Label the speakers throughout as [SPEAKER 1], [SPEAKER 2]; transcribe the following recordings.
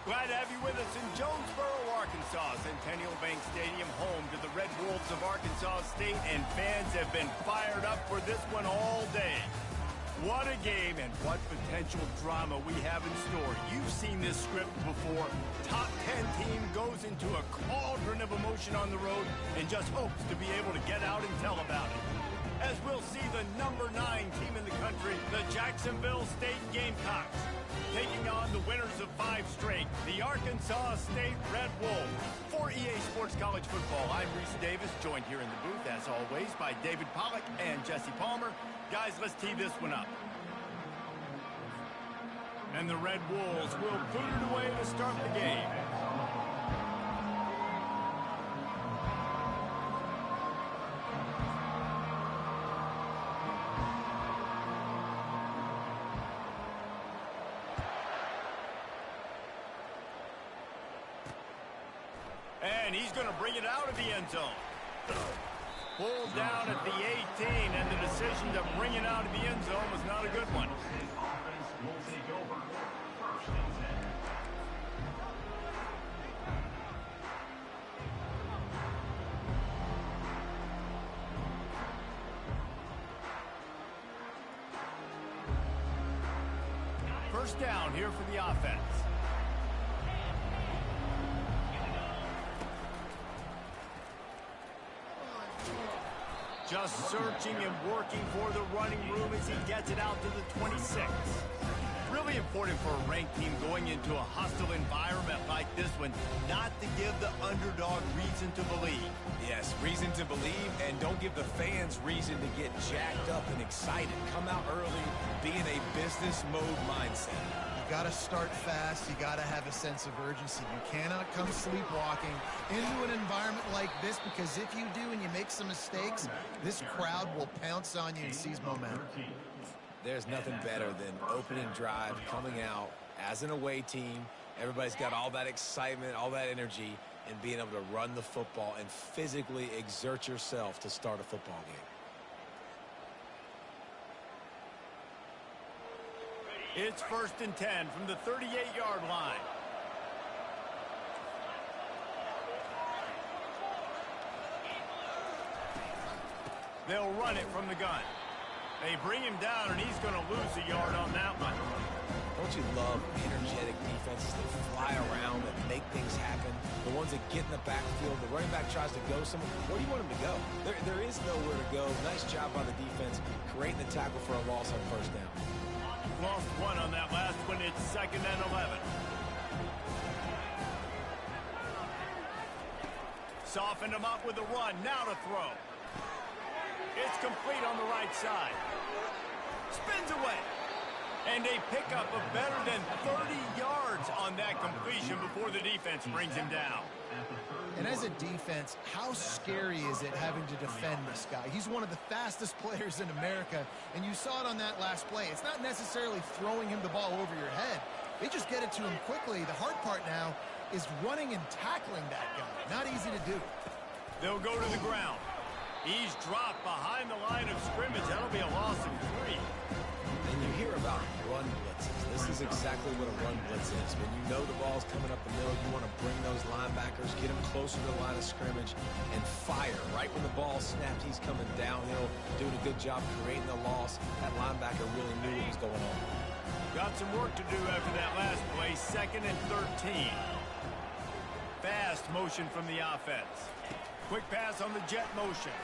[SPEAKER 1] Glad to have you with us in Jonesboro, Arkansas. Centennial Bank Stadium, home to the Red Wolves of Arkansas State, and fans have been fired up for this one all day. What a game and what potential drama we have in store. You've seen this script before. Top 10 team goes into a cauldron of emotion on the road and just hopes to be able to get out and tell about it. As we'll see the number 9 team in the country, the Jacksonville State Gamecocks, taking on the winners of 5 straight, the Arkansas State Red Wolves. For EA Sports College Football, I'm Reese Davis, joined here in the booth, as always, by David Pollack and Jesse Palmer. Guys, let's tee this one up. And the Red Wolves will put it away to start the game. And he's going to bring it out of the end zone. Pulled down at the 18, and the decision to bring it out of the end zone was not a good one.
[SPEAKER 2] Offense will take over. First and
[SPEAKER 1] 10. First down here for the offense. Just searching and working for the running room as he gets it out to the 26. Really important for a ranked team going into a hostile environment like this one, not to give the underdog reason to believe.
[SPEAKER 3] Yes, reason to believe, and don't give the fans reason to get jacked up and excited. Come out early, be in a business mode mindset.
[SPEAKER 4] You got to start fast. You got to have a sense of urgency. You cannot come sleepwalking into an environment like this, because if you do and you make some mistakes, this crowd will pounce on you and seize momentum.
[SPEAKER 3] There's nothing better than opening drive, coming out as an away team. Everybody's got all that excitement, all that energy, and being able to run the football and physically exert yourself to start a football game.
[SPEAKER 1] It's first and 10 from the 38-yard line. They'll run it from the gun. They bring him down, and he's going to lose a yard on that one.
[SPEAKER 3] Don't you love energetic defenses that fly around and make things happen? The ones that get in the backfield, the running back tries to go somewhere. Where do you want him to go? There is nowhere to go. Nice job by the defense creating the tackle for a loss on first down.
[SPEAKER 1] Lost one on that last one. It's second and 11. Softened him up with a run. Now to throw. It's complete on the right side. Spins away. And a pickup of better than 30 yards on that completion before the defense brings him down.
[SPEAKER 4] And as a defense, how scary is it having to defend this guy? He's one of the fastest players in America, and you saw it on that last play. It's not necessarily throwing him the ball over your head. They just get it to him quickly. The hard part now is running and tackling that guy. Not easy to do.
[SPEAKER 1] They'll go to the ground. He's dropped behind the line of scrimmage. That'll be a loss of 3.
[SPEAKER 3] And you hear about run blitzes. This is exactly what a run blitz is. When you know the ball's coming up the middle, you want to bring those linebackers, get them closer to the line of scrimmage, and fire. Right when the ball snapped, he's coming downhill, doing a good job creating the loss. That linebacker really knew what was going on.
[SPEAKER 1] Got some work to do after that last play. Second and 13. Fast motion from the offense. Quick pass on the jet motion.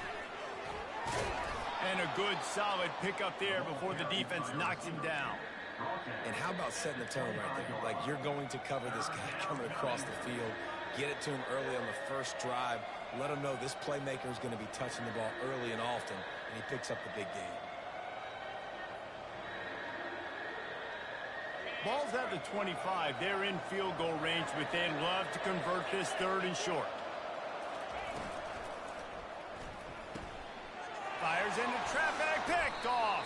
[SPEAKER 1] And a good, solid pickup there before the defense knocks him down.
[SPEAKER 3] And how about setting the tone right there? Like, you're going to cover this guy coming across the field. Get it to him early on the first drive. Let him know this playmaker is going to be touching the ball early and often, and he picks up the big game.
[SPEAKER 1] Ball's at the 25. They're in field goal range within. Love to convert this third and short. Fires into traffic, picked off.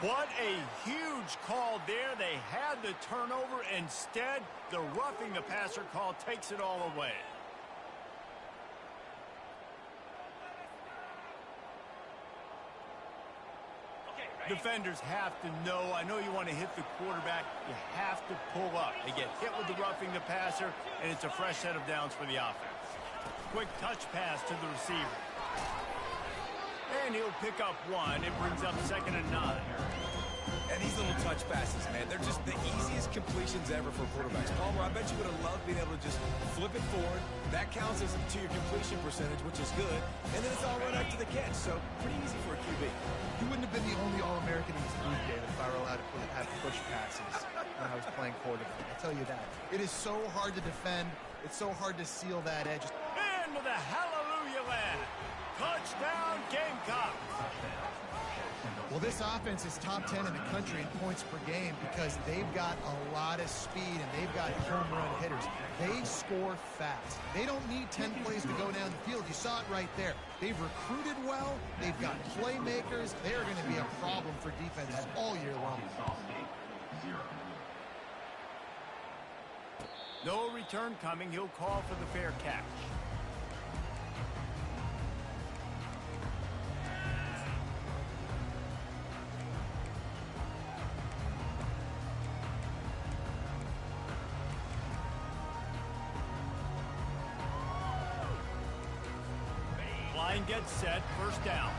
[SPEAKER 1] What a huge call there. They had the turnover. Instead, the roughing the passer call takes it all away.
[SPEAKER 2] Okay,
[SPEAKER 1] Defenders have to know, I know you want to hit the quarterback, you have to pull up. They get hit with the roughing the passer, and it's a fresh set of downs for the offense. Quick touch pass to the receiver. And he'll pick up one. It brings up 2nd and 9.
[SPEAKER 3] And these little touch passes, man, they're just the easiest completions ever for quarterbacks. Palmer, I bet you would have loved being able to just flip it forward. That counts as to your completion percentage, which is good. And then it's all right up to the catch, so pretty easy for a QB.
[SPEAKER 4] You wouldn't have been the only All-American in this league, David, if I were allowed to have push passes when I was playing quarterback. I tell you that. It is so hard to defend. It's so hard to seal that edge.
[SPEAKER 1] Into the hallelujah land. Touchdown, Gamecocks.
[SPEAKER 4] Well, this offense is top 10 in the country in points per game because they've got a lot of speed and they've got home run hitters. They score fast. They don't need 10 plays to go down the field. You saw it right there. They've recruited well. They've got playmakers. They are going to be a problem for defenses all year long.
[SPEAKER 1] No return coming. He'll call for the fair catch. Line gets set, 1st down.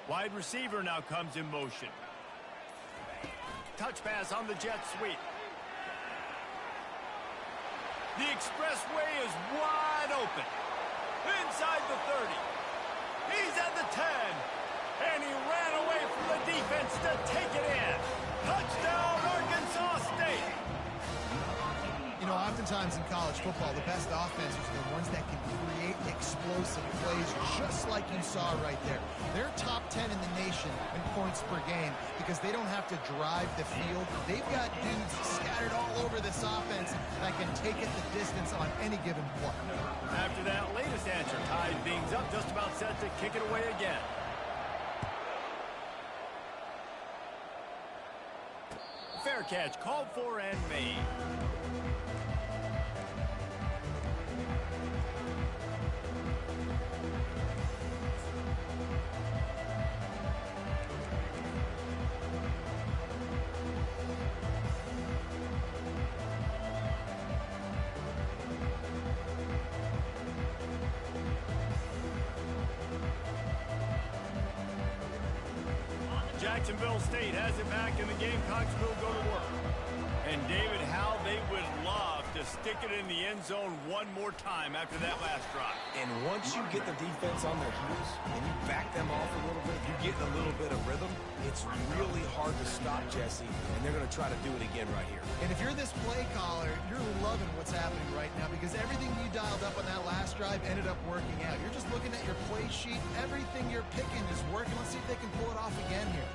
[SPEAKER 1] Wide receiver now comes in motion. Touch pass on the jet sweep. The expressway is wide open. Inside the 30. He's at the 10. And he ran away from the defense to take it in. Touchdown, Arkansas State.
[SPEAKER 4] You know, oftentimes in college football, the best offenses are the ones that can create explosive plays, just like you saw right there. They're top 10 in the nation in points per game because they don't have to drive the field. They've got dudes scattered all over this offense that can take it the distance on any given play.
[SPEAKER 1] After that latest answer, tied things up, just about set to kick it away again. Fair catch called for and made. Jacksonville State has it back, and the Gamecocks will go to work. And David, how they would love to stick it in the end zone one more time after that last drive.
[SPEAKER 3] And once you get the defense on their heels and you back them off a little bit, you get a little bit of rhythm, it's really hard to stop, Jesse, and they're going to try to do it again right here.
[SPEAKER 4] And if you're this play caller, you're loving what's happening right now because everything you dialed up on that last drive ended up working out. You're just looking at your play sheet. Everything you're picking is working. Let's see if they can pull it off again here.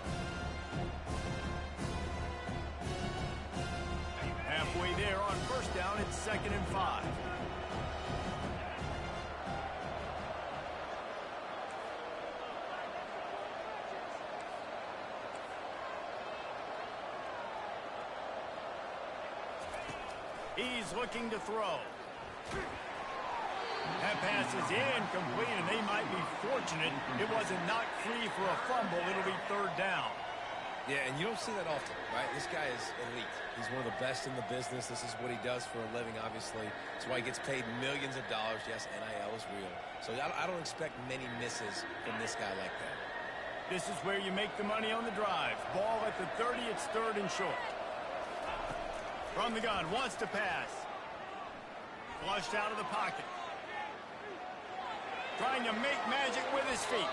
[SPEAKER 1] Halfway there on 1st down, it's 2nd and 5. He's looking to throw. That pass is incomplete, and they might be fortunate it wasn't knocked free for a fumble. It'll be 3rd down.
[SPEAKER 3] Yeah, and you don't see that often, right? This guy is elite. He's one of the best in the business. This is what he does for a living, obviously. That's why he gets paid millions of dollars. Yes, NIL is real. So I don't expect many misses from this guy like that.
[SPEAKER 1] This is where you make the money on the drive. Ball at the 30, it's 3rd and short. From the gun, wants to pass. Flushed out of the pocket. Trying to make magic with his feet.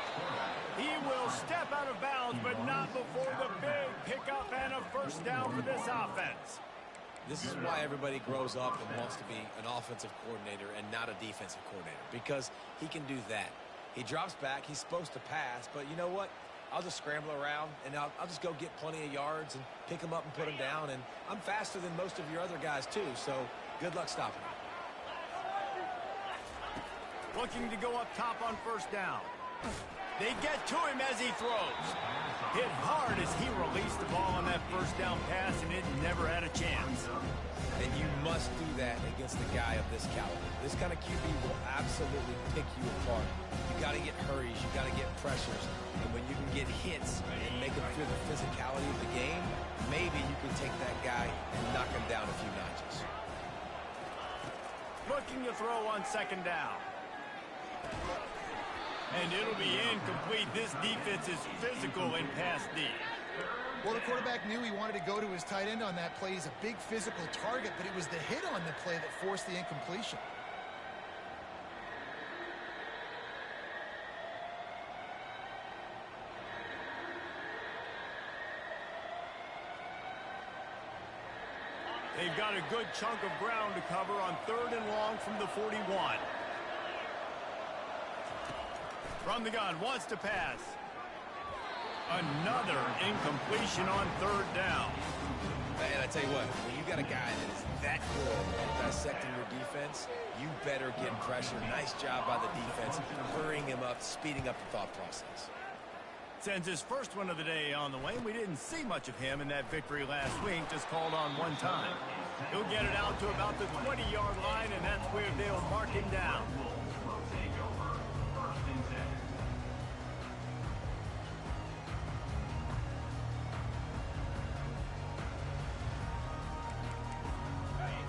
[SPEAKER 1] He will step out of bounds, but not before the big pickup and a 1st down for this offense.
[SPEAKER 3] This is why everybody grows up and wants to be an offensive coordinator and not a defensive coordinator, because he can do that. He drops back. He's supposed to pass, but you know what? I'll just scramble around, and I'll just go get plenty of yards and pick them up and put them down, and I'm faster than most of your other guys, too, so good luck stopping him.
[SPEAKER 1] Looking to go up top on 1st down. They get to him as he throws. Hit hard as he released the ball on that first down pass, and it never had a chance.
[SPEAKER 3] And you must do that against a guy of this caliber. This kind of QB will absolutely pick you apart. You got to get hurries, you got to get pressures, and when you can get hits and make him feel the physicality of the game, maybe you can take that guy and knock him down a few notches.
[SPEAKER 1] Looking to throw on second down. And it'll be incomplete. This defense is physical in pass D.
[SPEAKER 4] Well, the quarterback knew he wanted to go to his tight end on that play. He's a big physical target, but it was the hit on the play that forced the incompletion.
[SPEAKER 1] They've got a good chunk of ground to cover on 3rd and long from the 41. From the gun, wants to pass. Another incompletion on 3rd down.
[SPEAKER 3] And I tell you what, when you got a guy that is that good at dissecting your defense, you better get pressure. Nice job by the defense, hurrying him up, speeding up the thought process.
[SPEAKER 1] Sends his first one of the day on the way. We didn't see much of him in that victory last week, just called on one time. He'll get it out to about the 20-yard line, and that's where they'll mark him down.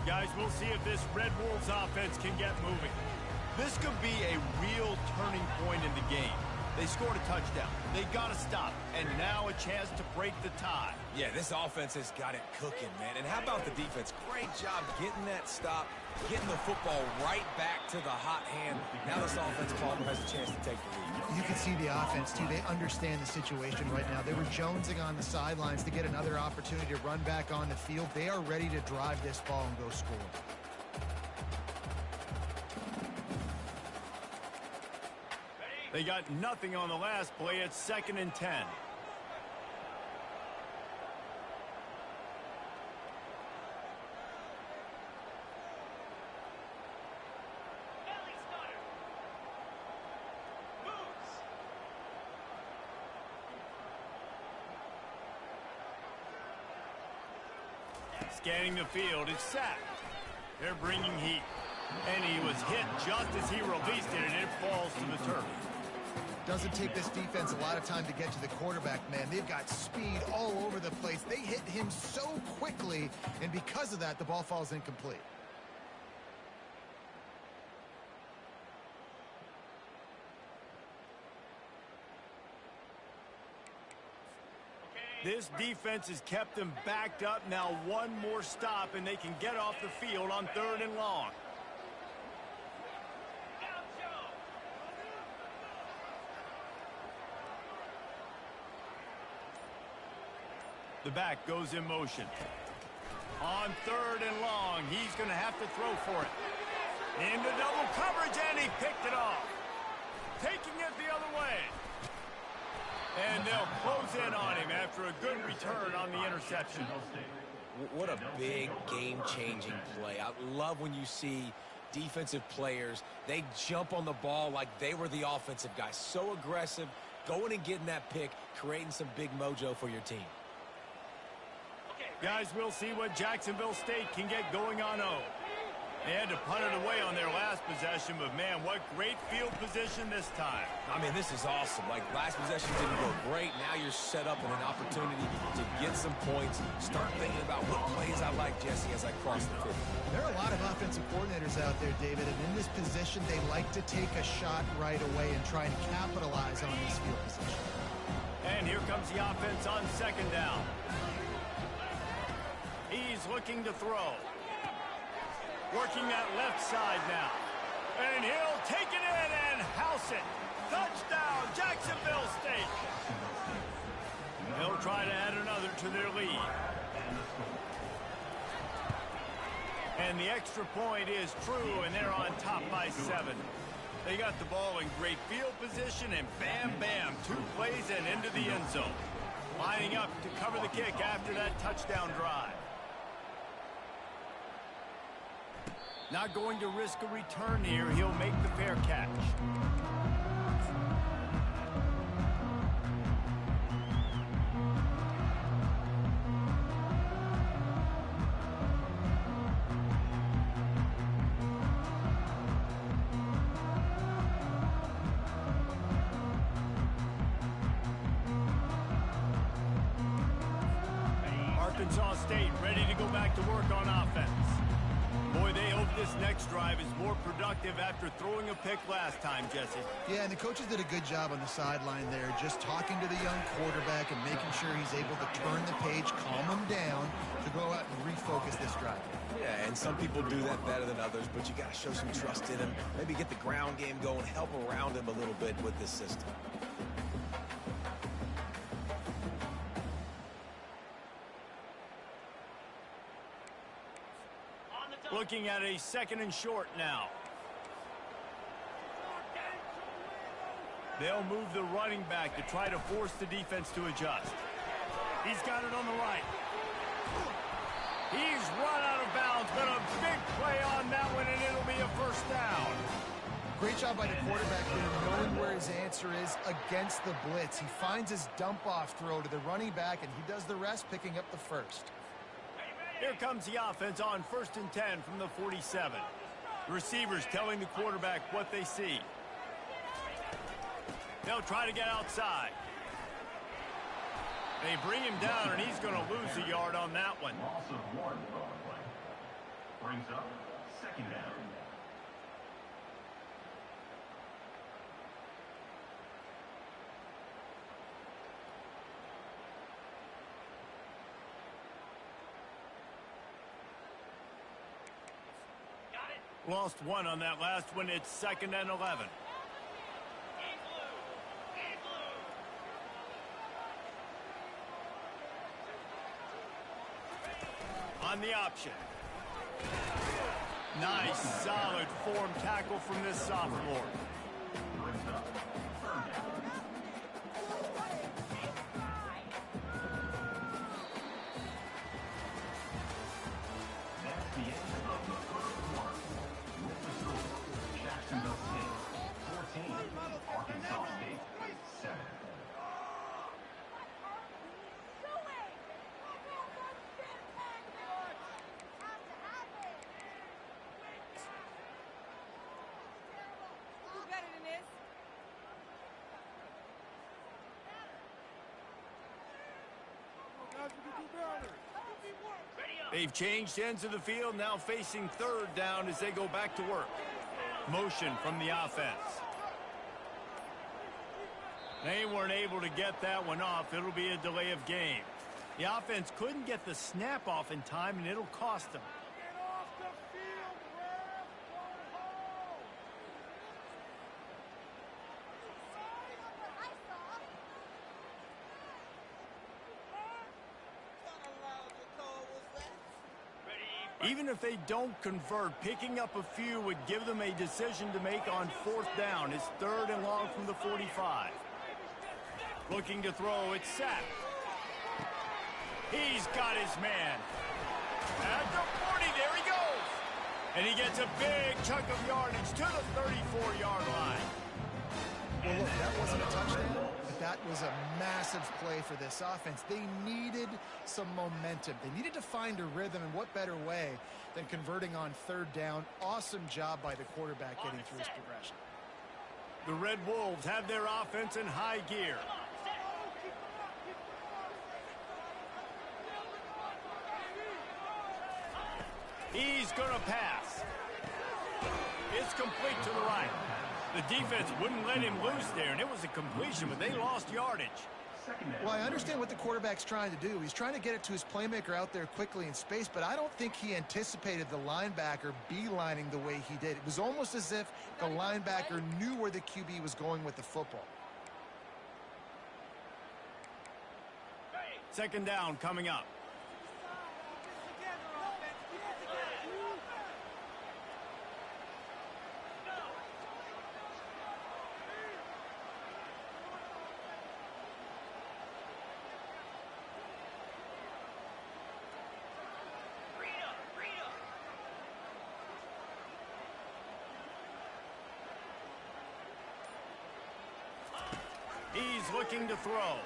[SPEAKER 1] Guys, we'll see if this Red Wolves offense can get moving. This could be a real turning point in the game. They scored a touchdown. They got to stop. And now a chance to break the tie.
[SPEAKER 3] Yeah, this offense has got it cooking, man. And how about the defense? Great job getting that stop, getting the football right back to the hot hand. Now this offense has a chance to take the lead.
[SPEAKER 4] You can see the offense, too. They understand the situation right now. They were jonesing on the sidelines to get another opportunity to run back on the field. They are ready to drive this ball and go score.
[SPEAKER 1] They got nothing on the last play. It's 2nd and 10. Scanning the field, it's sacked. They're bringing heat. And he was hit just as he released it, and it falls to the turf.
[SPEAKER 4] Doesn't take this defense a lot of time to get to the quarterback, man. They've got speed all over the place. They hit him so quickly, and because of that, the ball falls incomplete.
[SPEAKER 1] This defense has kept them backed up. Now one more stop, and they can get off the field on 3rd and long. The back goes in motion. On 3rd and long, he's going to have to throw for it. Into double coverage, and he picked it off. Taking it the other way. And they'll close in on him after a good return on the interception.
[SPEAKER 3] What a big game-changing play. I love when you see defensive players, they jump on the ball like they were the offensive guys. So aggressive, going and getting that pick, creating some big mojo for your team.
[SPEAKER 1] Guys, we'll see what Jacksonville State can get going on 0. They had to punt it away on their last possession, but man, what great field position this time.
[SPEAKER 3] I mean, this is awesome. Like, last possession didn't go great. Now you're set up with an opportunity to get some points. Start thinking about what plays I like, Jesse, as I cross the field.
[SPEAKER 4] There are a lot of offensive coordinators out there, David, and in this position, they like to take a shot right away and try and capitalize on this field position.
[SPEAKER 1] And here comes the offense on 2nd down. He's looking to throw. Working that left side now. And he'll take it in and house it. Touchdown, Jacksonville State. They'll try to add another to their lead. And the extra point is true, and they're on top by 7. They got the ball in great field position, and bam, bam, 2 plays and into the end zone. Lining up to cover the kick after that touchdown drive. Not going to risk a return here. He'll make the fair catch. Arkansas State ready to go back to work on offense. Boy, they hope this next drive is more productive after throwing a pick last time, Jesse.
[SPEAKER 4] Yeah, and the coaches did a good job on the sideline there, just talking to the young quarterback and making sure he's able to turn the page, calm him down to go out and refocus this drive.
[SPEAKER 3] Yeah, and some people do that better than others, but you got to show some trust in him. Maybe get the ground game going, help around him a little bit with this system.
[SPEAKER 1] Looking at a 2nd and short now. They'll move the running back to try to force the defense to adjust. He's got it on the right. He's run out of bounds, but a big play on that one, and it'll be a first down.
[SPEAKER 4] Great job by the quarterback there, knowing where his answer is against the blitz. He finds his dump-off throw to the running back, and he does the rest, picking up the first.
[SPEAKER 1] Here comes the offense on 1st and 10 from the 47. The receivers telling the quarterback what they see. They'll try to get outside. They bring him down, and he's going to lose a yard on that one.
[SPEAKER 2] Loss of 1 on the play. Brings up 2nd down.
[SPEAKER 1] Lost 1 on that last one. It's 2nd and 11. On the option. Nice, solid form tackle from this sophomore.
[SPEAKER 2] Brings up 3rd down. That's the end of the first quarter. With the score, Jacksonville State 14, Arkansas State 7.
[SPEAKER 1] They've changed ends of the field, now facing 3rd down as they go back to work. Motion from the offense. They weren't able to get that one off. It'll be a delay of game. The offense couldn't get the snap off in time, and it'll cost them. Even if they don't convert, picking up a few would give them a decision to make on 4th down. It's 3rd and long from the 45. Looking to throw, it's sacked. He's got his man. At the 40, there he goes. And he gets a big chunk of yardage to the 34-yard line.
[SPEAKER 4] Well, look, that wasn't a touchdown, but that was a massive play for this offense. They needed some momentum. They needed to find a rhythm, and what better way than converting on 3rd down. Awesome job by the quarterback getting through his progression.
[SPEAKER 1] The Red Wolves have their offense in high gear. He's going to pass. It's complete to the right. The defense wouldn't let him loose there, and it was a completion, but they lost yardage.
[SPEAKER 4] Well, I understand what the quarterback's trying to do. He's trying to get it to his playmaker out there quickly in space, but I don't think he anticipated the linebacker beelining the way he did. It was almost as if the linebacker knew where the QB was going with the football.
[SPEAKER 1] 2nd down coming up. He's looking to throw.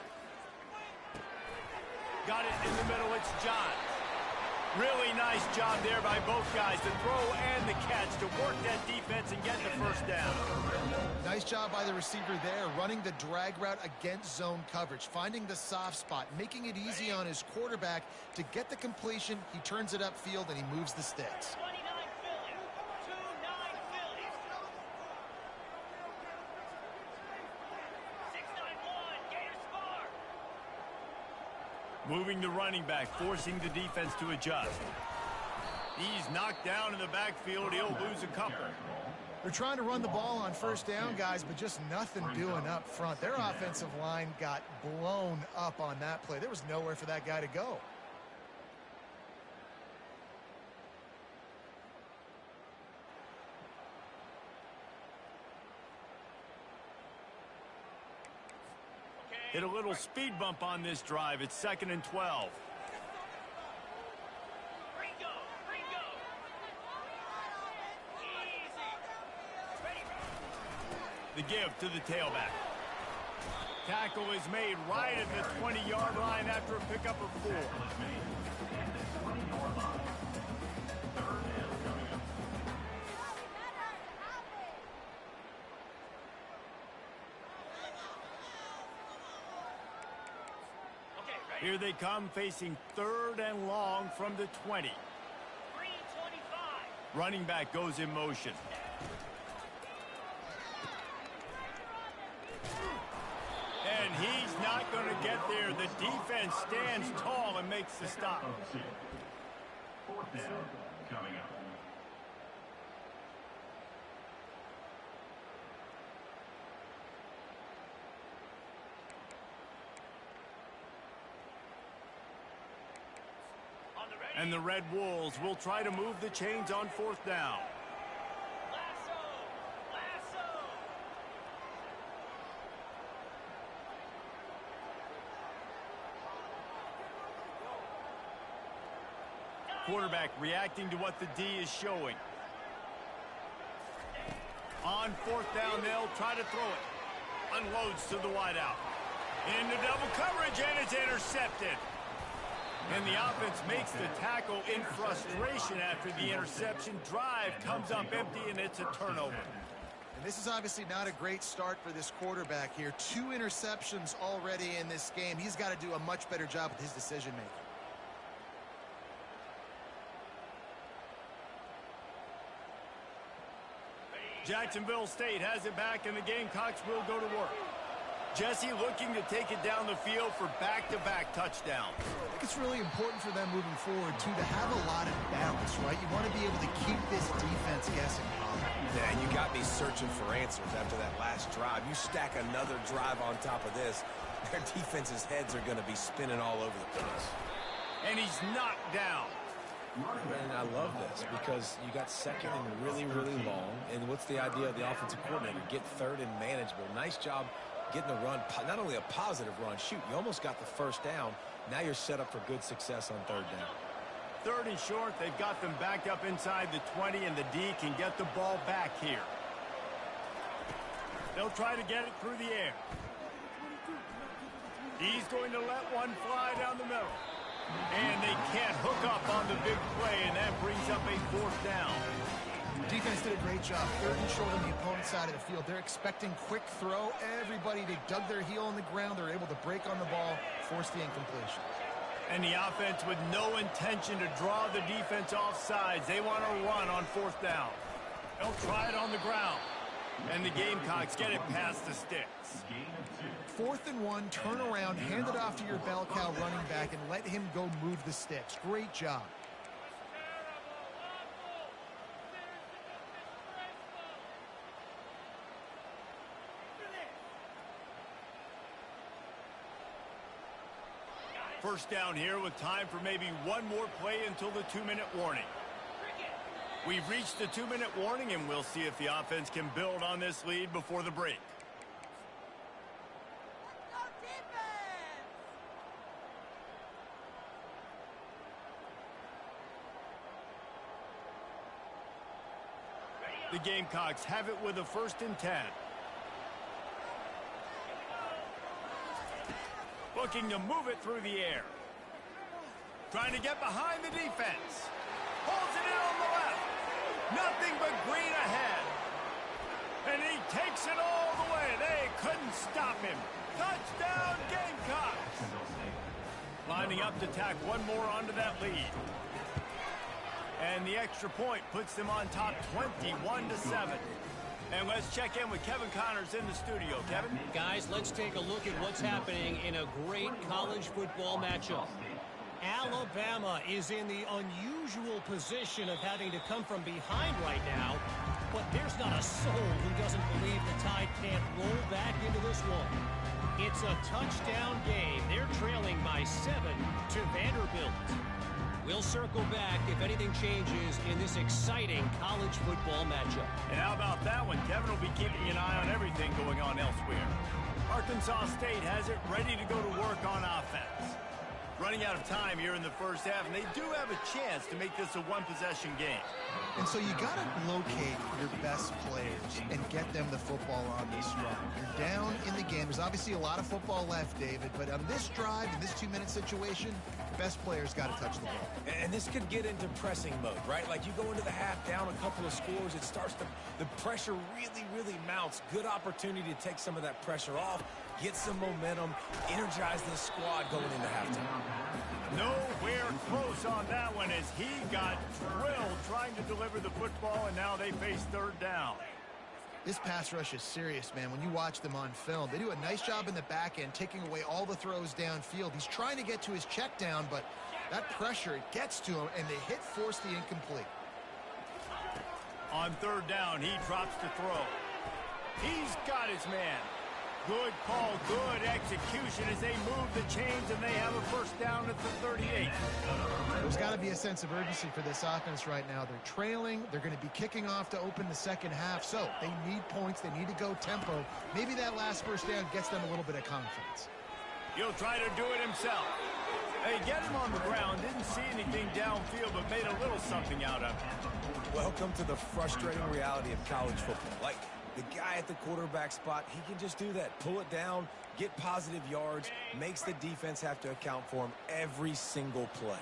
[SPEAKER 1] Got it in the middle. It's John. Really nice job there by both guys, the throw and the catch to work that defense and get the first down.
[SPEAKER 4] Nice job by the receiver there, running the drag route against zone coverage, finding the soft spot, making it easy on his quarterback to get the completion. He turns it upfield and he moves the sticks.
[SPEAKER 5] 29 Phillies. 2-9 Phillies. 6-9-1. Gators score.
[SPEAKER 1] Moving the running back, forcing the defense to adjust. He's knocked down in the backfield. He'll lose a couple.
[SPEAKER 4] They're trying to run the ball on first down, guys, but just nothing doing up front. Their offensive line got blown up on that play. There was nowhere for that guy to go.
[SPEAKER 1] Hit a little speed bump on this drive. It's 2nd and 12.
[SPEAKER 5] Ringo. Easy. Ready.
[SPEAKER 1] The give to the tailback. Tackle is made right at the 20-yard line after a pickup of 4. Here they come, facing 3rd and long from the 20.
[SPEAKER 5] 3-25.
[SPEAKER 1] Running back goes in motion. And he's not going to get there. The defense stands tall and makes the stop.
[SPEAKER 2] 4th down coming up.
[SPEAKER 1] And the Red Wolves will try to move the chains on 4th down.
[SPEAKER 5] Lasso.
[SPEAKER 1] Quarterback reacting to what the D is showing. On 4th down, they'll try to throw it. Unloads to the wideout. Into double coverage, and it's intercepted. And the offense makes the tackle in frustration after the interception. Drive comes up empty, and it's a turnover.
[SPEAKER 4] And this is obviously not a great start for this quarterback here. 2 interceptions already in this game. He's got to do a much better job with his decision-making.
[SPEAKER 1] Jacksonville State has it back, and the Gamecocks will go to work. Jesse looking to take it down the field for back-to-back touchdowns.
[SPEAKER 4] I think it's really important for them moving forward, too, to have a lot of balance, right? You want to be able to keep this defense guessing.
[SPEAKER 3] Yeah, and you got me searching for answers after that last drive. You stack another drive on top of this, their defense's heads are going to be spinning all over the place.
[SPEAKER 1] And he's knocked down.
[SPEAKER 3] And I love this because you got 2nd and really, really long. And what's the idea of the offensive coordinator? Get 3rd and manageable. Nice job getting the run, not only a positive run, shoot, you almost got the first down. Now you're set up for good success on 3rd down.
[SPEAKER 1] 3rd and short, they've got them backed up inside the 20, and the D can get the ball back here. They'll try to get it through the air. He's going to let one fly down the middle. And they can't hook up on the big play, and that brings up a 4th down.
[SPEAKER 4] Defense did a great job. 3rd and short on the opponent's side of the field. They're expecting quick throw. Everybody, they dug their heel on the ground. They're able to break on the ball, force the incompletion.
[SPEAKER 1] And the offense with no intention to draw the defense off sides. They want to run on 4th down. They'll try it on the ground. And the Gamecocks get it past the sticks.
[SPEAKER 4] 4th and 1, turn around, hand it off to your bell cow running back, and let him go move the sticks. Great job.
[SPEAKER 1] First down here with time for maybe one more play until the 2-minute warning. We've reached the 2-minute warning, and we'll see if the offense can build on this lead before the break. The Gamecocks have it with a 1st and 10. Looking to move it through the air. Trying to get behind the defense. Holds it in on the left. Nothing but green ahead. And he takes it all the way. They couldn't stop him. Touchdown, Gamecocks. Lining up to tack one more onto that lead. And the extra point puts them on top 21-7. And let's check in with Kevin Connors in the studio. Kevin?
[SPEAKER 6] Guys, let's take a look at what's happening in a great college football matchup. Alabama is in the unusual position of having to come from behind right now, but there's not a soul who doesn't believe the Tide can't roll back into this one. It's a touchdown game. They're trailing by 7 to Vanderbilt. We'll circle back if anything changes in this exciting college football matchup.
[SPEAKER 1] And how about that one? Kevin will be keeping an eye on everything going on elsewhere. Arkansas State has it ready to go to work on offense. Running out of time here in the first half, and they do have a chance to make this a one-possession game.
[SPEAKER 4] And so you got to locate your best players and get them the football on this drive. You're down in the game. There's obviously a lot of football left, David, but on this drive, in this 2-minute situation, the best players got to touch the ball.
[SPEAKER 3] And this could get into pressing mode, right? Like you go into the half down a couple of scores, it starts to, the pressure really mounts. Good opportunity to take some of that pressure off, get some momentum, energize this squad going into halftime.
[SPEAKER 1] Nowhere close on that one as he got drilled trying to deliver the football, and now they face third down.
[SPEAKER 4] This pass rush is serious, man. When you watch them on film, they do a nice job in the back end, taking away all the throws downfield. He's trying to get to his check down, but that pressure, it gets to him, and the hit forced the incomplete.
[SPEAKER 1] On third down, he drops to throw. He's got his man. Good call, good execution as they move the chains, and they have a first down at the 38.
[SPEAKER 4] There's got to be a sense of urgency for this offense right now. They're trailing. They're going to be kicking off to open the second half, so they need points. They need to go tempo. Maybe that last first down gets them a little bit of confidence.
[SPEAKER 1] He'll try to do it himself. They get him on the ground, didn't see anything downfield, but made a little something out of it.
[SPEAKER 3] Welcome to the frustrating reality of college football. Like, the guy at the quarterback spot, he can just do that. Pull it down, get positive yards, makes the defense have to account for him every single play.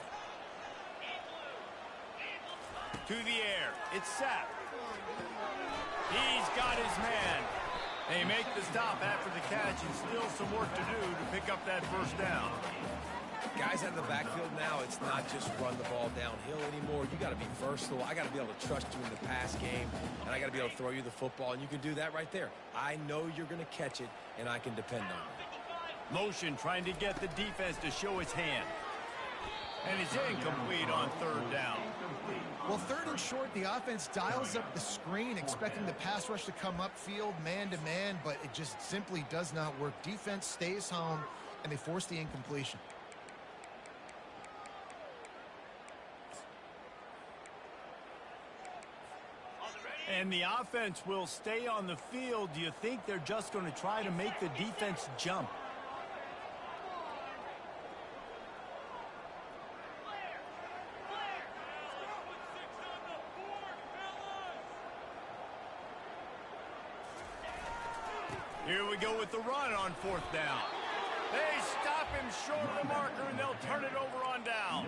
[SPEAKER 1] To the air, it's Sapp. He's got his man. They make the stop after the catch, and still some work to do to pick up that first down.
[SPEAKER 3] Guys out of the backfield now, it's not just run the ball downhill anymore. You got to be versatile. I got to be able to trust you in the pass game, and I got to be able to throw you the football, and you can do that right there. I know you're going to catch it, and I can depend on it.
[SPEAKER 1] Motion trying to get the defense to show his hand. And it's incomplete on third down.
[SPEAKER 4] Well, third and short, the offense dials up the screen, expecting the pass rush to come upfield, man-to-man, but it just simply does not work. Defense stays home, and they force the incompletion.
[SPEAKER 1] And the offense will stay on the field. Do you think they're just going to try to make the defense jump? Here we go with the run on fourth down. They stop him short of the marker, and they'll turn it over on down.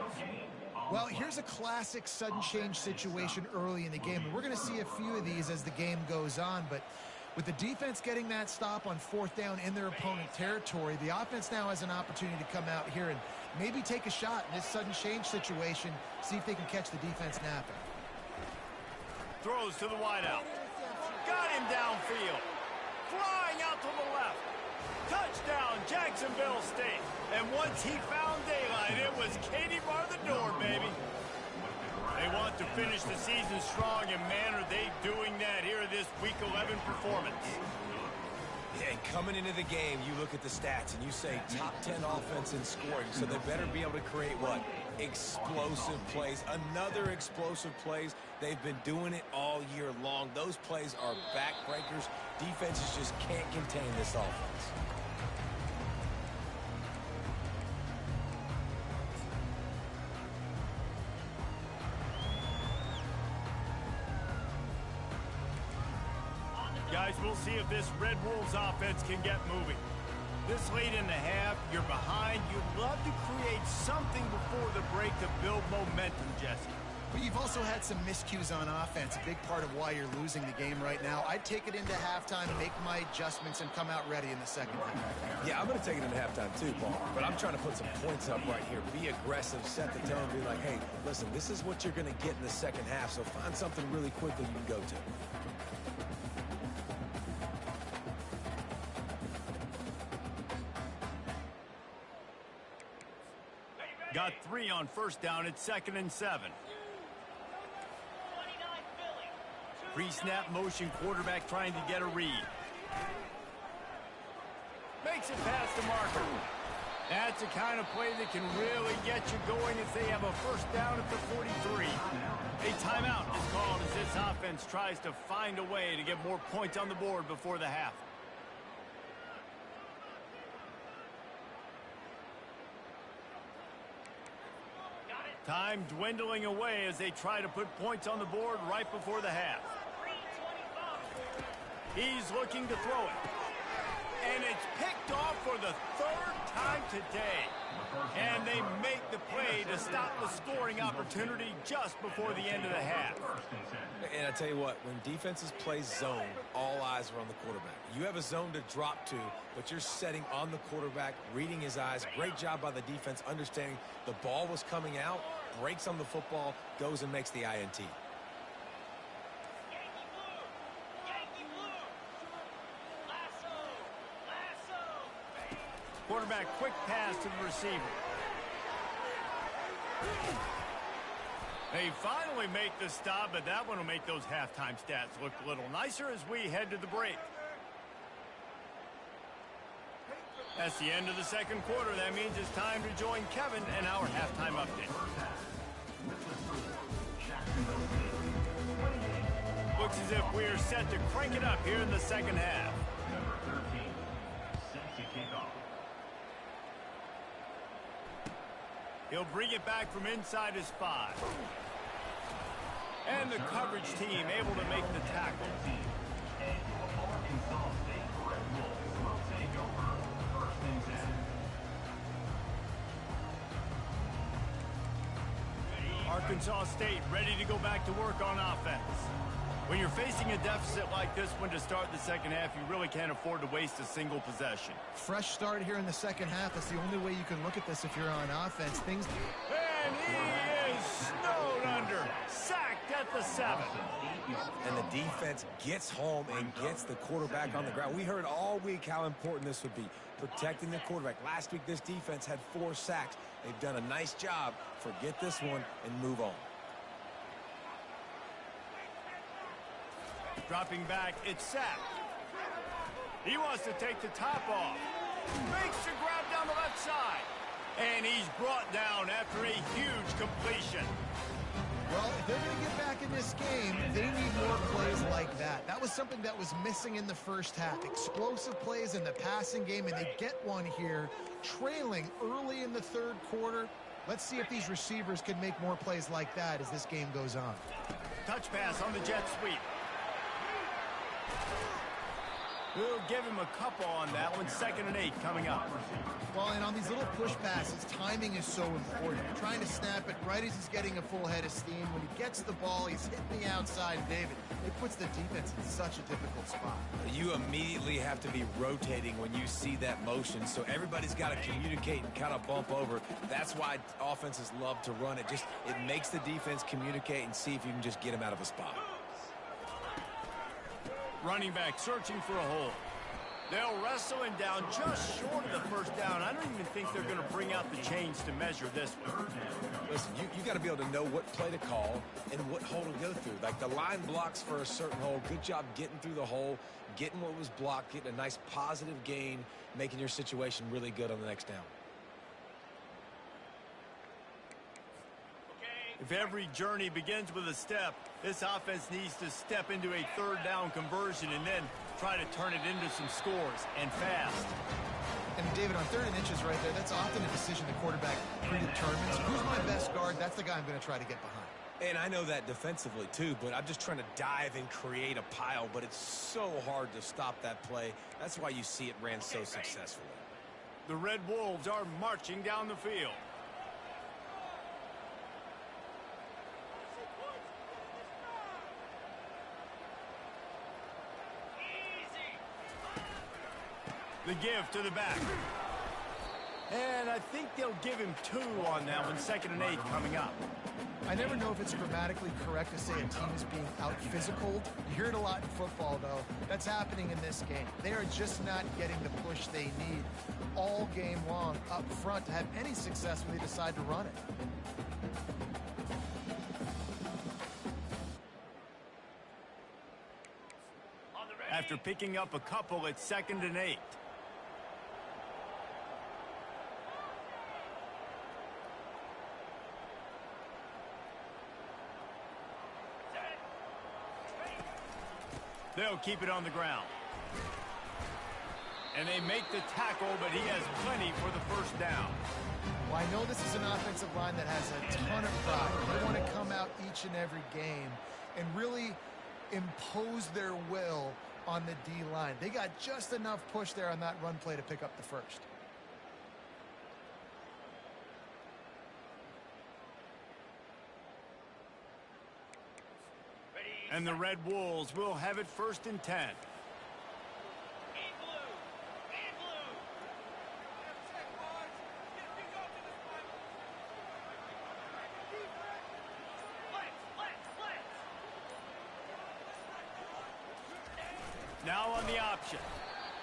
[SPEAKER 4] Well, here's a classic sudden change situation early in the game. And we're going to see a few of these as the game goes on. But with the defense getting that stop on fourth down in their opponent territory, the offense now has an opportunity to come out here and maybe take a shot in this sudden change situation, see if they can catch the defense napping.
[SPEAKER 1] Throws to the wideout. Got him downfield. Flying out to the left. Touchdown, Jacksonville State. And once he found daylight, it was Katie bar the door, baby. They want to finish the season strong, and man, are they doing that here in this Week 11 performance.
[SPEAKER 3] Yeah, and coming into the game, you look at the stats and you say top 10 offense in scoring, so they better be able to create what? Explosive plays. Another explosive plays. They've been doing it all year long. Those plays are backbreakers. Defenses just can't contain this offense.
[SPEAKER 1] Guys, we'll see if this Red Wolves offense can get moving. This late in the half, you're behind. You'd love to create something before the break to build momentum, Jesse.
[SPEAKER 4] But you've also had some miscues on offense, a big part of why you're losing the game right now. I'd take it into halftime, make my adjustments, and come out ready in the second half.
[SPEAKER 3] Yeah, I'm going to take it into halftime too, Paul. But I'm trying to put some points up right here. Be aggressive, set the tone, be like, hey, listen, this is what you're going to get in the second half, so find something really quickly you can go to.
[SPEAKER 1] Got 3 on first down. It's 2nd and 7.
[SPEAKER 5] 29 Philly.
[SPEAKER 1] Pre-snap motion, quarterback trying to get a read. Makes it past the marker. That's the kind of play that can really get you going as they have a first down at the 43. A timeout is called as this offense tries to find a way to get more points on the board before the half. Time dwindling away as they try to put points on the board right before the half.
[SPEAKER 5] 3:25.
[SPEAKER 1] He's looking to throw it. And it's picked off for the 3rd time today. And they make the play to stop the scoring opportunity just before the end of the half.
[SPEAKER 3] And I tell you what, when defenses play zone, all eyes are on the quarterback. You have a zone to drop to, but you're setting on the quarterback, reading his eyes. Great job by the defense, understanding the ball was coming out, breaks on the football, goes and makes the INT.
[SPEAKER 5] Yankee blue. Yankee blue. Lasso. Lasso.
[SPEAKER 1] Quarterback quick pass to the receiver. They finally make the stop, but that one will make those halftime stats look a little nicer as we head to the break. That's the end of the second quarter. That means it's time to join Kevin and our halftime update. Looks as if we're set to crank it up here in the second half.
[SPEAKER 2] Number 13, set to kick off.
[SPEAKER 1] He'll bring it back from inside his 5. And the coverage team able to make the tackle.
[SPEAKER 2] Arkansas State Red Wolves will take over. 1st and 10.
[SPEAKER 1] Arkansas State ready to go back to work on offense. When you're facing a deficit like this one to start the second half, you really can't afford to waste a single possession.
[SPEAKER 4] Fresh start here in the second half. That's the only way you can look at this if you're on offense.
[SPEAKER 1] And he is snowed under. Sacked at the 7.
[SPEAKER 3] And the defense gets home and gets the quarterback on the ground. We heard all week how important this would be, protecting the quarterback. Last week, this defense had 4 sacks. They've done a nice job. Forget this one and move on.
[SPEAKER 1] Dropping back, it's sacked. He wants to take the top off. Makes the grab down the left side. And he's brought down after a huge completion.
[SPEAKER 4] Well, if they're going to get back in this game, they need more plays like that. That was something that was missing in the first half. Explosive plays in the passing game, and they get one here, trailing early in the 3rd quarter. Let's see if these receivers can make more plays like that as this game goes on.
[SPEAKER 1] Touch pass on the jet sweep. We'll give him a couple on that one. 2nd and 8 coming up.
[SPEAKER 4] Well, and on these little push passes, timing is so important. You're trying to snap it right as he's getting a full head of steam. When he gets the ball, he's hitting the outside, David. It puts the defense in such a difficult spot.
[SPEAKER 3] You immediately have to be rotating when you see that motion, so everybody's got to communicate and kind of bump over. That's why offenses love to run it. It makes the defense communicate and see if you can just get him out of a spot.
[SPEAKER 1] Running back searching for a hole. They'll wrestle him down just short of the first down. I don't even think they're going to bring out the chains to measure this one.
[SPEAKER 3] Listen, you got to be able to know what play to call and what hole to go through. Like the line blocks for a certain hole. Good job getting through the hole, getting what was blocked, getting a nice positive gain, making your situation really good on the next down.
[SPEAKER 1] If every journey begins with a step, this offense needs to step into a 3rd down conversion and then try to turn it into some scores, and fast.
[SPEAKER 4] And David, on 3rd and inches right there, that's often a decision the quarterback predetermines. Who's my best guard? That's the guy I'm going to try to get behind.
[SPEAKER 3] And I know that defensively too, but I'm just trying to dive and create a pile, but it's so hard to stop that play. That's why you see it ran so successfully.
[SPEAKER 1] The Red Wolves are marching down the field. The give to the back. And I think they'll give him 2 on that one. 2nd and 8 coming up.
[SPEAKER 4] I never know if it's grammatically correct to say a team is being out-physicaled. You hear it a lot in football, though. That's happening in this game. They are just not getting the push they need all game long up front to have any success when they decide to run it.
[SPEAKER 1] After picking up a couple, it's 2nd and 8. They'll keep it on the ground. And they make the tackle, but he has plenty for the first down.
[SPEAKER 4] Well, I know this is an offensive line that has a ton of pride. They want to come out each and every game and really impose their will on the D-line. They got just enough push there on that run play to pick up the first.
[SPEAKER 1] And the Red Wolves will have it 1st and 10. Now on the option.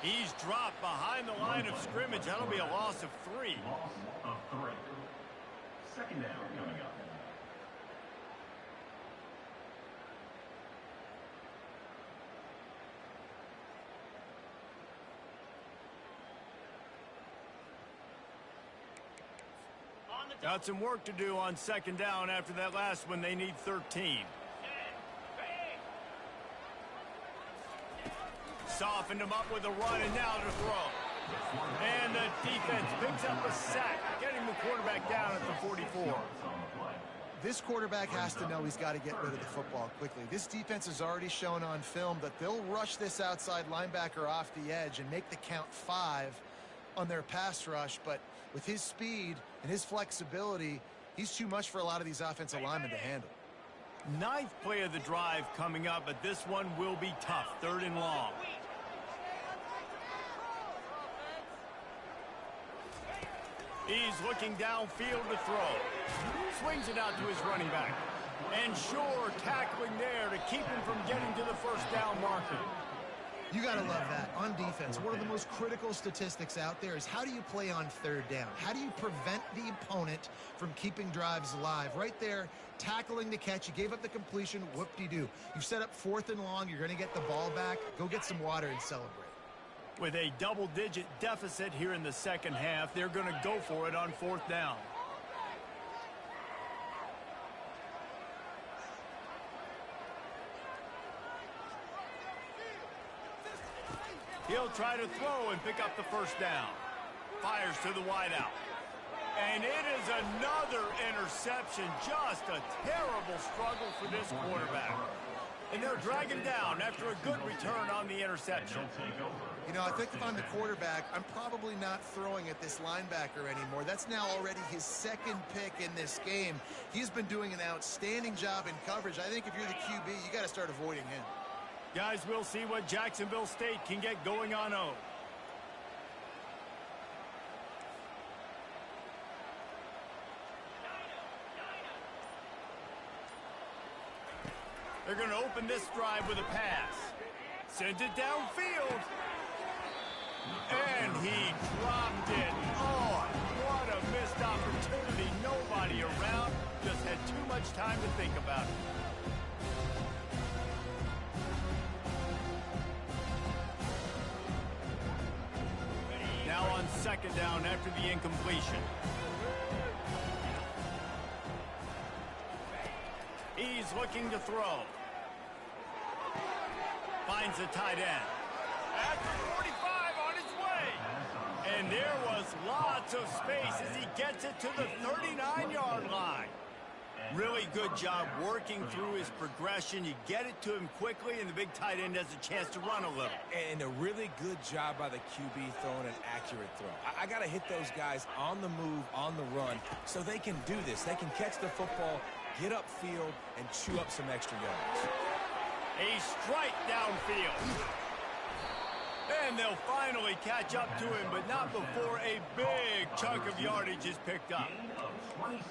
[SPEAKER 1] He's dropped behind the line of scrimmage. That'll be a loss of 3.
[SPEAKER 2] Loss of 3. 2nd down coming up.
[SPEAKER 1] Got some work to do on 2nd down after that last one. They need 13. Softened him up with a run, and now to throw. And the defense picks up a sack, getting the quarterback down at the 44.
[SPEAKER 4] This quarterback has to know he's got to get rid of the football quickly. This defense has already shown on film that they'll rush this outside linebacker off the edge and make the count 5 on their pass rush, but with his speed and his flexibility, he's too much for a lot of these offensive linemen to handle.
[SPEAKER 1] 9th play of the drive coming up, but this one will be tough. 3rd and long. He's looking downfield to throw. Swings it out to his running back. And sure, tackling there to keep him from getting to the first down marker.
[SPEAKER 4] You got to love that. On defense, one of the most critical statistics out there is how do you play on 3rd down? How do you prevent the opponent from keeping drives alive? Right there, tackling the catch. You gave up the completion. Whoop-de-doo. You set up 4th and long. You're going to get the ball back. Go get some water and celebrate.
[SPEAKER 1] With a double-digit deficit here in the 2nd half, they're going to go for it on 4th down. He'll try to throw and pick up the first down. Fires to the wideout. And it is another interception. Just a terrible struggle for this quarterback. And they're dragging down after a good return on the interception.
[SPEAKER 4] You know, I think if I'm the quarterback, I'm probably not throwing at this linebacker anymore. That's now already his 2nd pick in this game. He's been doing an outstanding job in coverage. I think if you're the QB, you got to start avoiding him.
[SPEAKER 1] Guys, we'll see what Jacksonville State can get going on 0. They're going to open this drive with a pass. Sends it downfield. And he dropped it. Oh, what a missed opportunity. Nobody around. Just had too much time to think about it. Now on 2nd down after the incompletion. He's looking to throw. Finds a tight end. At the 45 on his way. And there was lots of space as he gets it to the 39-yard line. Really good job working through his progression. You get it to him quickly, and the big tight end has a chance to run a little.
[SPEAKER 3] And a really good job by the QB throwing an accurate throw. I got to hit those guys on the move, on the run, so they can do this. They can catch the football, get upfield, and chew up some extra yards.
[SPEAKER 1] A strike downfield. And they'll finally catch up to him, but not before a big chunk of yardage is picked up.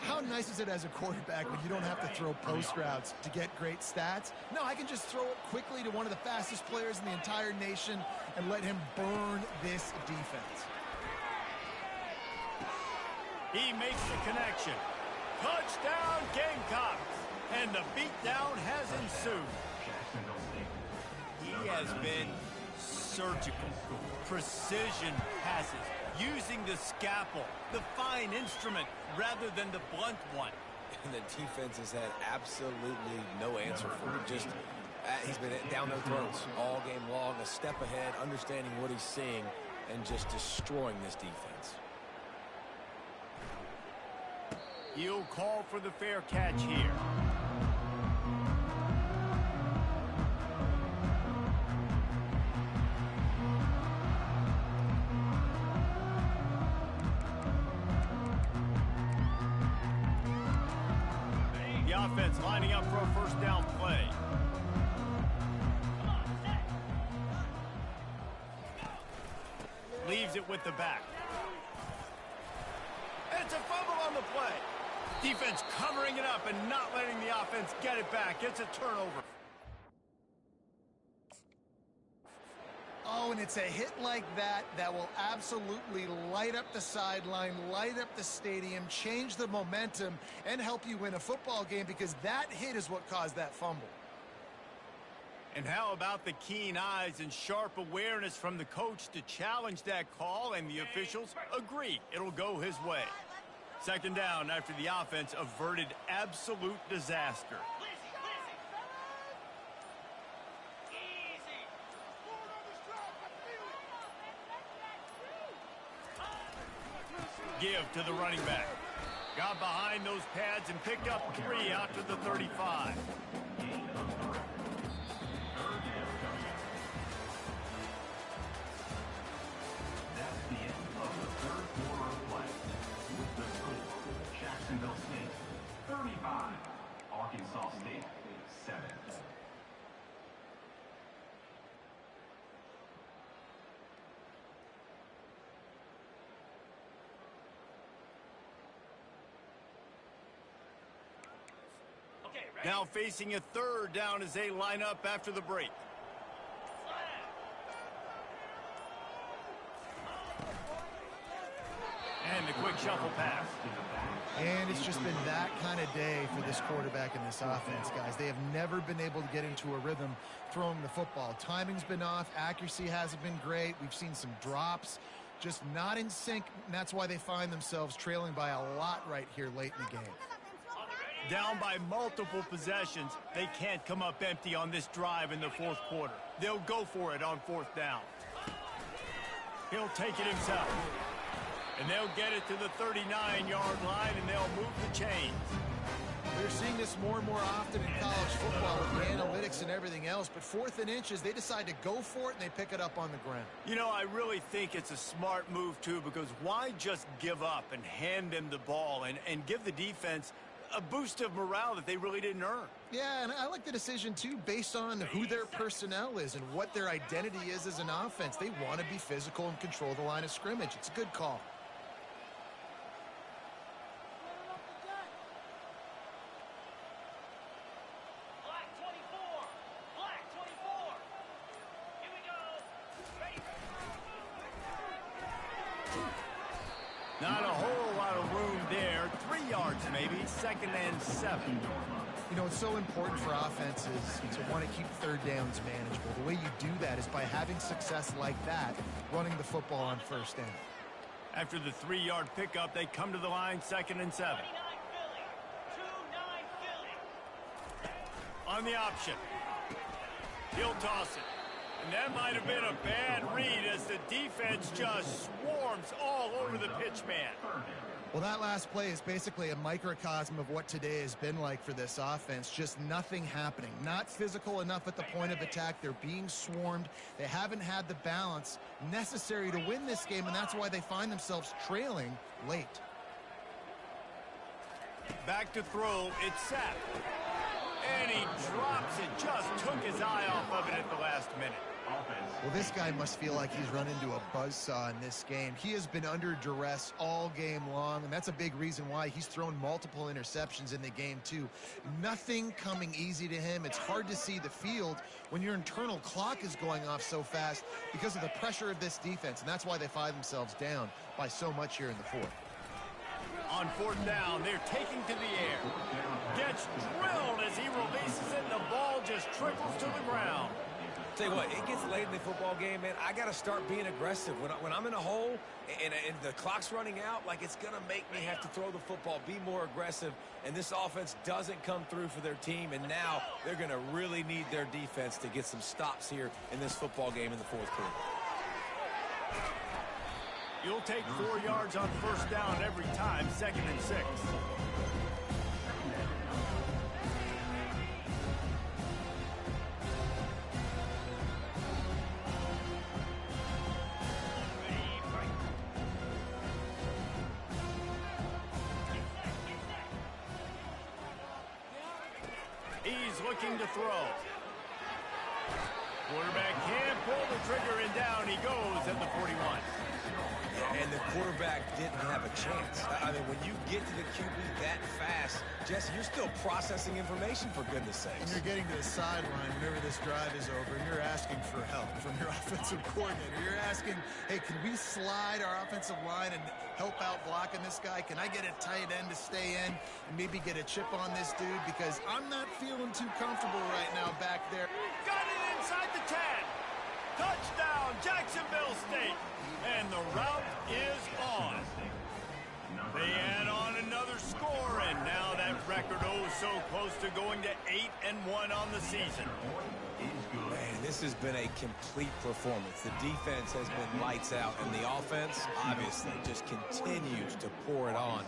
[SPEAKER 4] How nice is it as a quarterback when you don't have to throw post routes to get great stats? No, I can just throw it quickly to one of the fastest players in the entire nation and let him burn this defense.
[SPEAKER 1] He makes the connection. Touchdown, Gamecocks! And the beatdown has ensued. He has been surgical, precision passes, using the scalpel, the fine instrument, rather than the blunt one.
[SPEAKER 3] And the defense has had absolutely no answer for him. Just, he's been down their throats all game long, a step ahead, understanding what he's seeing, and just destroying this defense.
[SPEAKER 1] He'll call for the fair catch here. The offense lining up for a first down play. Leaves it with the back. And it's a fumble on the play. Defense covering it up and not letting the offense get it back. It's a turnover.
[SPEAKER 4] Oh, and it's a hit like that that will absolutely light up the sideline, light up the stadium, change the momentum, and help you win a football game, because that hit is what caused that fumble.
[SPEAKER 1] And how about the keen eyes and sharp awareness from the coach to challenge that call, and the officials agree it'll go his way. Second down after the offense averted absolute disaster. Give to the running back. Got behind those pads and picked up 3 out to the 35.
[SPEAKER 2] That's the end of the third quarter of play. With the score, Jacksonville State 35, Arkansas State 7.
[SPEAKER 1] Now facing a third down as they line up after the break. And the quick shuffle pass.
[SPEAKER 4] And it's just been that kind of day for this quarterback and this offense, guys. They have never been able to get into a rhythm throwing the football. Timing's been off. Accuracy hasn't been great. We've seen some drops. Just not in sync, and that's why they find themselves trailing by a lot right here late in the game.
[SPEAKER 1] Down by multiple possessions, they can't come up empty on this drive in the fourth quarter. They'll go for it on fourth down. He'll take it himself. And they'll get it to the 39-yard line, and they'll move the chains.
[SPEAKER 4] We're seeing this more and more often in college football with the analytics and everything else, but 4th and inches, they decide to go for it, and they pick it up on the ground.
[SPEAKER 1] You know, I really think it's a smart move, too, because why just give up and hand them the ball and give the defense a boost of morale that they really didn't earn?
[SPEAKER 4] Yeah, and I like the decision, too, based on who their personnel is and what their identity is as an offense. They want to be physical and control the line of scrimmage. It's a good call.
[SPEAKER 1] Not a whole lot of room there. 3 yards maybe. 2nd and 7.
[SPEAKER 4] You know, it's so important for offenses to want to keep third downs manageable. The way you do that is by having success like that, running the football on first down.
[SPEAKER 1] After the 3-yard pickup, they come to the line, 2nd and 7. On the option. He'll toss it. And that might have been a bad read as the defense just swarms all over the pitch man.
[SPEAKER 4] Well, that last play is basically a microcosm of what today has been like for this offense. Just nothing happening. Not physical enough at the point of attack. They're being swarmed. They haven't had the balance necessary to win this game, and that's why they find themselves trailing late.
[SPEAKER 1] Back to throw. It's set. And he drops it. Just took his eye off of it at the last minute.
[SPEAKER 4] Well, this guy must feel like he's run into a buzzsaw in this game. He has been under duress all game long, and that's a big reason why he's thrown multiple interceptions in the game, too. Nothing coming easy to him. It's hard to see the field when your internal clock is going off so fast because of the pressure of this defense, and that's why they find themselves down by so much here in the fourth.
[SPEAKER 1] On fourth down, they're taking to the air. Gets drilled as he releases it, and the ball just trickles to the ground.
[SPEAKER 3] Tell you what, it gets late in the football game, man. I got to start being aggressive. When I'm in a hole and the clock's running out, like, it's going to make me have to throw the football, be more aggressive, and this offense doesn't come through for their team, and now they're going to really need their defense to get some stops here in this football game in the fourth quarter.
[SPEAKER 1] You'll take 4 yards on first down every time, 2nd and 6. He's looking to throw. Quarterback can't pull the trigger, and down he goes at the 41.
[SPEAKER 3] And the quarterback didn't have a chance. I mean, when you get to the QB that fast, Jesse, you're still processing information, for goodness sakes.
[SPEAKER 4] And you're getting to the sideline whenever this drive is over, and you're asking for help from your offensive coordinator. You're asking, hey, can we slide our offensive line and help out blocking this guy? Can I get a tight end to stay in and maybe get a chip on this dude? Because I'm not feeling too comfortable right now back there.
[SPEAKER 1] Got it inside the 10. Touchdown, Jacksonville State. And the route is on. They add on another score, and now that record so close to going to 8-1 on the season.
[SPEAKER 3] Man, this has been a complete performance. The defense has been lights out, and the offense, obviously, just continues to pour it on.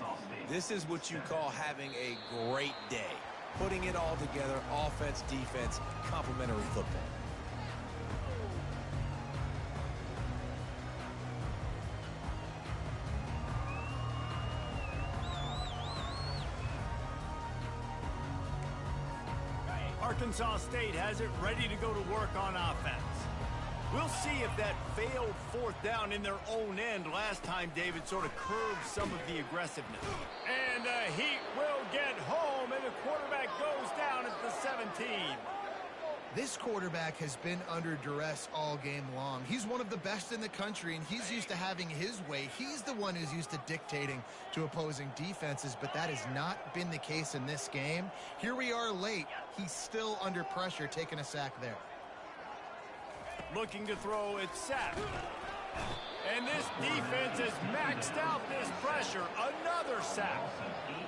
[SPEAKER 3] This is what you call having a great day. Putting it all together, offense, defense, complementary football.
[SPEAKER 1] Arkansas State has it ready to go to work on offense. We'll see if that failed fourth down in their own end last time, David, sort of curbed some of the aggressiveness. And the Heat will get home, and the quarterback goes down at the 17.
[SPEAKER 4] This quarterback has been under duress all game long. He's one of the best in the country, and he's used to having his way. He's the one who's used to dictating to opposing defenses, but that has not been the case in this game. Here we are late. He's still under pressure, taking a sack there.
[SPEAKER 1] Looking to throw, it's set. And this defense has maxed out this pressure. Another sack.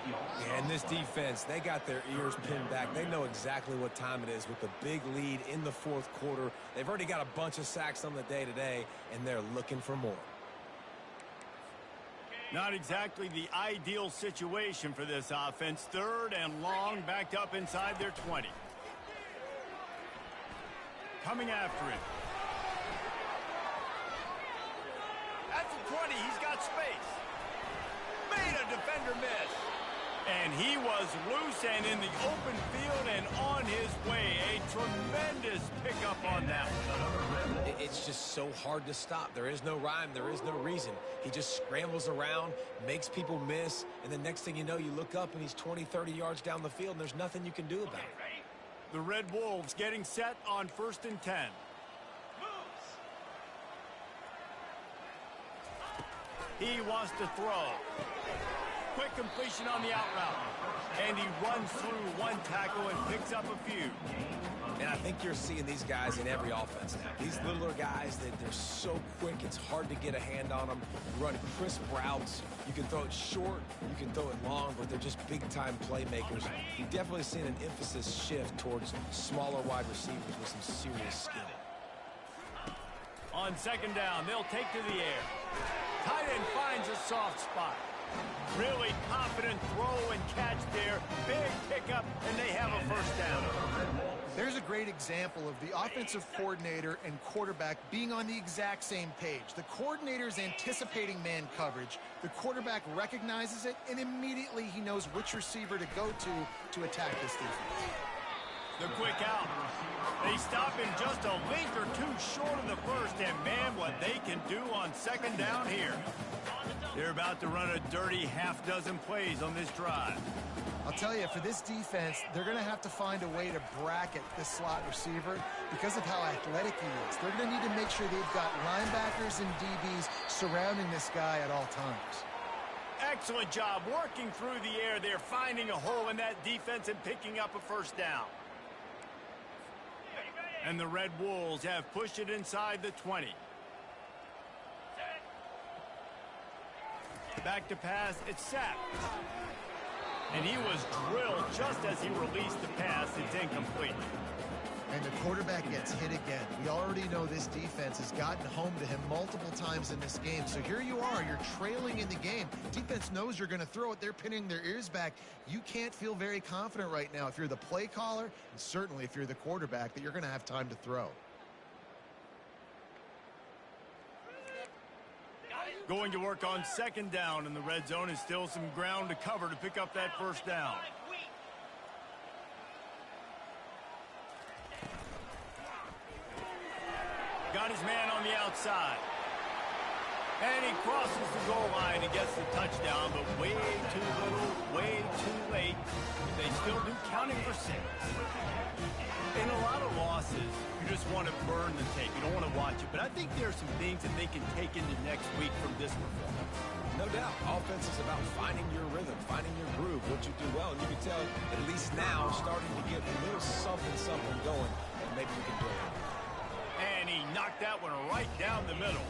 [SPEAKER 3] Yeah, and this defense, they got their ears pinned back. They know exactly what time it is with the big lead in the fourth quarter. They've already got a bunch of sacks on the day today, and they're looking for more.
[SPEAKER 1] Not exactly the ideal situation for this offense. 3rd and long, backed up inside their 20. Coming after it. At the 20, he's got space. Made a defender miss. And he was loose and in the open field and on his way. A tremendous pickup on that.
[SPEAKER 3] It's just so hard to stop. There is no rhyme. There is no reason. He just scrambles around, makes people miss, and the next thing you know, you look up and he's 20, 30 yards down the field, and there's nothing you can do about it.
[SPEAKER 1] The Red Wolves getting set on 1st and 10. He wants to throw. Quick completion on the out route. And he runs through one tackle and picks up a few.
[SPEAKER 3] And I think you're seeing these guys in every offense now. These littler guys, they're so quick, it's hard to get a hand on them. You run crisp routes. You can throw it short, you can throw it long, but they're just big-time playmakers. You've definitely seen an emphasis shift towards smaller wide receivers with some serious skill.
[SPEAKER 1] On 2nd down, they'll take to the air. Tight end finds a soft spot. Really confident throw and catch there. Big pickup, and they have a first down.
[SPEAKER 4] There's a great example of the offensive coordinator and quarterback being on the exact same page. The coordinator's anticipating man coverage. The quarterback recognizes it, and immediately he knows which receiver to go to attack this defense.
[SPEAKER 1] The quick out. They stop him just a link or two short of the first, and man, what they can do on second down here. They're about to run a dirty half-dozen plays on this drive.
[SPEAKER 4] I'll tell you, for this defense, they're going to have to find a way to bracket this slot receiver because of how athletic he is. They're going to need to make sure they've got linebackers and DBs surrounding this guy at all times.
[SPEAKER 1] Excellent job working through the air there, finding a hole in that defense and picking up a first down. And the Red Wolves have pushed it inside the 20. Back to pass, it's sacked. And he was drilled just as he released the pass. It's incomplete.
[SPEAKER 4] And the quarterback gets hit again. We already know this defense has gotten home to him multiple times in this game. So here you are, you're trailing in the game. Defense knows you're going to throw it. They're pinning their ears back. You can't feel very confident right now if you're the play caller, and certainly if you're the quarterback, that you're going to have time to throw.
[SPEAKER 1] Going to work on second down in the red zone, and still some ground to cover to pick up that first down. Got his man on the outside. And he crosses the goal line and gets the touchdown, but way too little, way too late. They still do, counting for 6. In a lot of losses, you just want to burn the tape. You don't want to watch it. But I think there are some things that they can take into next week from this performance.
[SPEAKER 3] No doubt. Offense is about finding your rhythm, finding your groove, what you do well. And you can tell, at least now, starting to get a little something going, and maybe we can do it.
[SPEAKER 1] And he knocked that one right down the middle.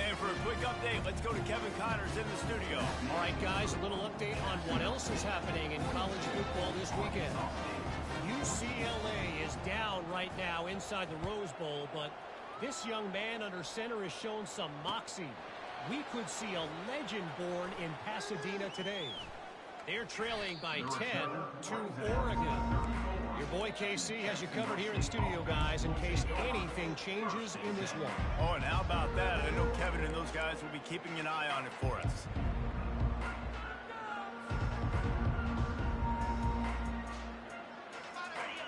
[SPEAKER 1] And for a quick update, let's go to Kevin Connors in the studio.
[SPEAKER 6] All right, guys, a little update on what else is happening in college football this weekend. UCLA is down right now inside the Rose Bowl, but this young man under center has shown some moxie. We could see a legend born in Pasadena today. They're trailing by 10 to Oregon. Your boy KC has you covered here in studio, guys, in case anything changes in this one.
[SPEAKER 1] Oh, and how about that? I know Kevin and those guys will be keeping an eye on it for us.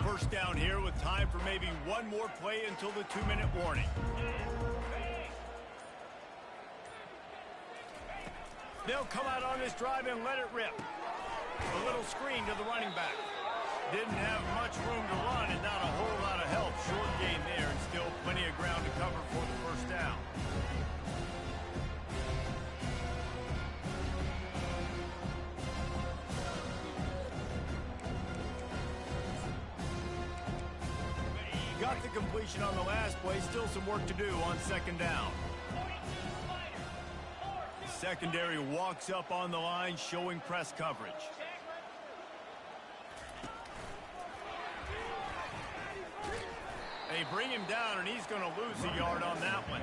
[SPEAKER 1] First down here with time for maybe one more play until the 2-minute warning. They'll come out on this drive and let it rip. A little screen to the running back. Didn't have much room to run and not a whole lot of help. Short gain there and still plenty of ground to cover for the first down. Got the completion on the last play. Still some work to do on second down. Secondary walks up on the line, showing press coverage. They bring him down, and he's going to lose a yard on that one.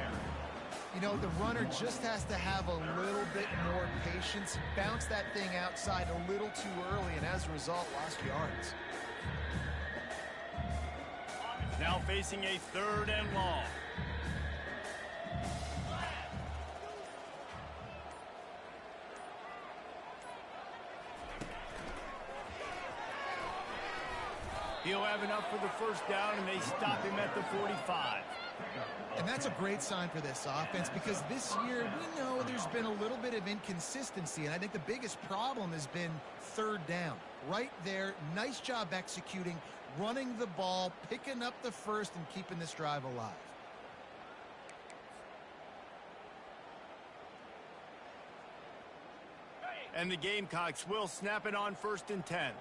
[SPEAKER 4] You know, the runner just has to have a little bit more patience, bounce that thing outside a little too early, and as a result, lost yards.
[SPEAKER 1] Now facing a 3rd and long. He'll have enough for the first down, and they stop him at the 45.
[SPEAKER 4] And that's a great sign for this offense because this year we know there's been a little bit of inconsistency, and I think the biggest problem has been 3rd down. Right there, nice job executing, running the ball, picking up the first, and keeping this drive alive.
[SPEAKER 1] And the Gamecocks will snap it on 1st and 10.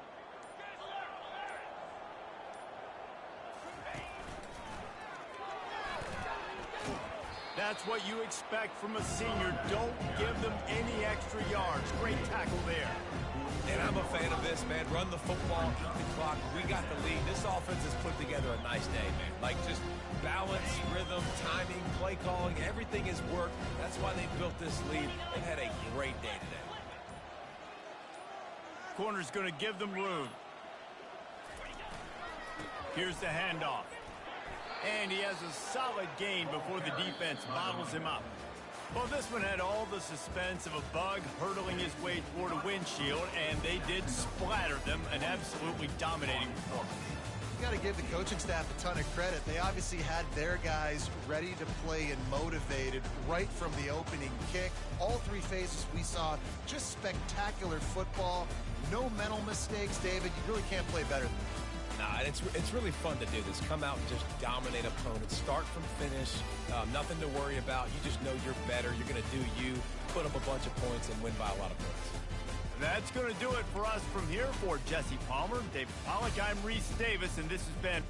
[SPEAKER 1] That's what you expect from a senior. Don't give them any extra yards. Great tackle there.
[SPEAKER 3] And I'm a fan of this, man. Run the football, keep the clock. We got the lead. This offense has put together a nice day, man. Like just balance, rhythm, timing, play calling, everything has worked. That's why they built this lead. They've had a great day today.
[SPEAKER 1] corner's going to give them room. Here's the handoff. And he has a solid gain before the defense bottles him up. Well, this one had all the suspense of a bug hurtling his way toward a windshield, and they did splatter them, an absolutely dominating performance.
[SPEAKER 4] You got to give the coaching staff a ton of credit. They obviously had their guys ready to play and motivated right from the opening kick. All three phases we saw, just spectacular football. No mental mistakes, David. You really can't play better than that.
[SPEAKER 3] Nah, it's really fun to do this. Come out and just dominate opponents. Start from finish. Nothing to worry about. You just know you're better. You're going to do you, put up a bunch of points, and win by a lot of points.
[SPEAKER 1] That's going to do it for us from here. For Jesse Palmer, David Pollack, I'm Reese Davis, and this has been